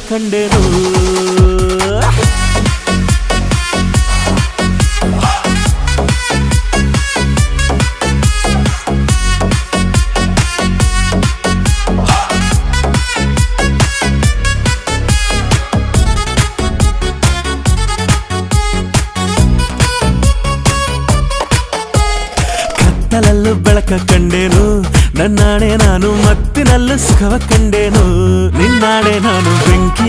ಕಂಡೆನು ಕತ್ತಲಲ್ಲೂ ಬೆಳಕ ಕಂಡೇನು ನನ್ನಾಣೆ ನಾನು ಮತ್ತಿನಲ್ಲೂ ಸುಖವ ಕಂಡೇನು ನಿನ್ನಾಣೆ ನಾನು ಬೆಂಕಿ